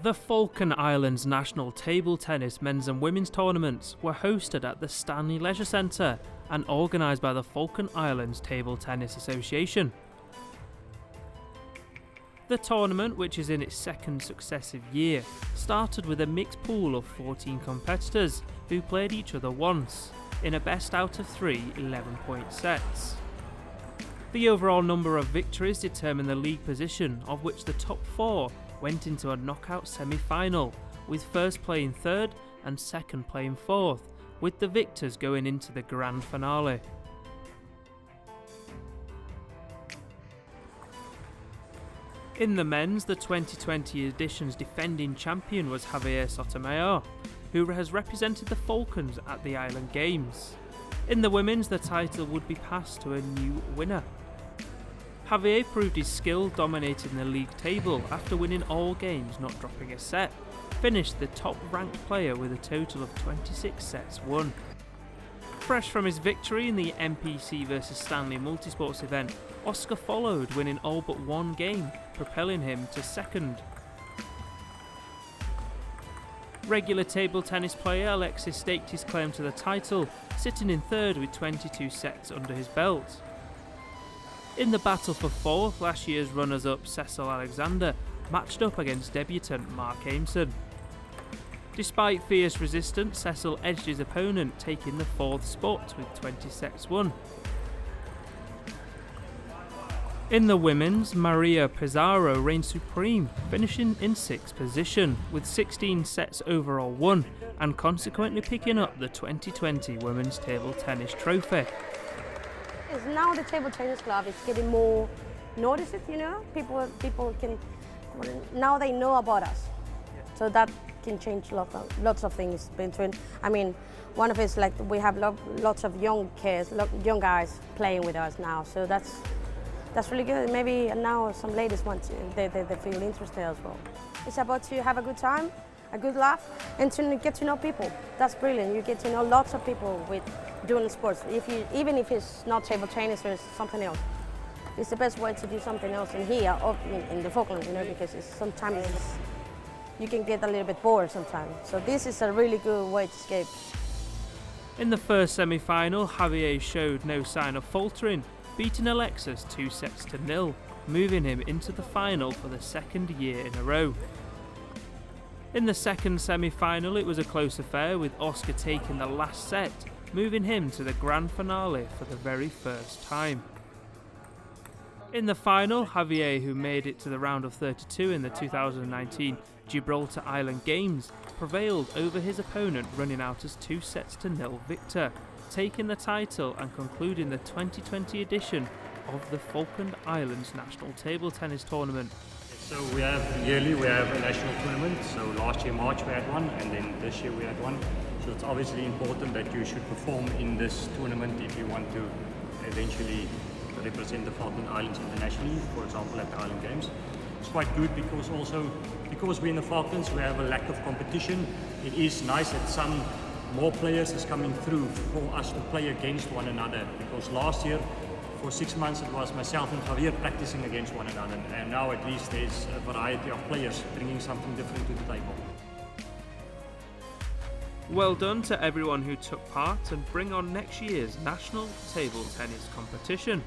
The Falkland Islands National Table Tennis men's and women's tournaments were hosted at the Stanley Leisure Centre and organised by the Falkland Islands Table Tennis Association. The tournament, which is in its second successive year, started with a mixed pool of 14 competitors who played each other once, in a best out of 3 11-point sets. The overall number of victories determined the league position, of which the top 4 went into a knockout semi-final, with first playing third and second playing fourth, with the victors going into the grand finale. In the men's, the 2020 edition's defending champion was Javier Sotomayor, who has represented the Falklands at the Island Games. In the women's, the title would be passed to a new winner. Javier proved his skill dominating the league table after winning all games, not dropping a set, finished the top ranked player with a total of 26 sets won. Fresh from his victory in the MPC vs Stanley multisports event, Oscar followed, winning all but one game, propelling him to second. Regular table tennis player Alexis staked his claim to the title, sitting in third with 22 sets under his belt. In the battle for fourth, last year's runners-up Cecil Alexander matched up against debutant Mark Aimson. Despite fierce resistance, Cecil edged his opponent, taking the fourth spot with 20 sets won. In the women's, Maria Pizarro reigned supreme, finishing in 6th position, with 16 sets overall won, and consequently picking up the 2020 Women's Table Tennis Trophy. Now the table tennis club is getting more noticed, you know. People can, now they know about us, so that can change lots of things between. I mean, one of it is like we have lots of young kids, young guys playing with us now, so that's really good. Maybe now some ladies want to, they feel interested as well. It's about to have a good time, a good laugh, and to get to know people. That's brilliant. You get to know lots of people with doing sports. Even if it's not table tennis or something else, it's the best way to do something else in here, or in the Falklands, you know, because sometimes you can get a little bit bored sometimes. So this is a really good way to escape. In the first semi-final, Javier showed no sign of faltering, beating Alexis 2-0, moving him into the final for the second year in a row. In the second semi-final, it was a close affair, with Oscar taking the last set, moving him to the grand finale for the very first time. In the final, Javier, who made it to the round of 32 in the 2019 Gibraltar Island Games, prevailed over his opponent, running out as 2-0 victor, taking the title and concluding the 2020 edition of the Falkland Islands National Table Tennis Tournament. So we have a national tournament. So last year March we had one, and then this year we had one. So it's obviously important that you should perform in this tournament if you want to eventually represent the Falkland Islands internationally, for example at the Island Games. It's quite good because we're in the Falklands, we have a lack of competition. It is nice that some more players is coming through for us to play against one another, because last year for 6 months it was myself and Javier practicing against one another, and now at least there's a variety of players bringing something different to the table. Well done to everyone who took part, and bring on next year's National Table Tennis competition.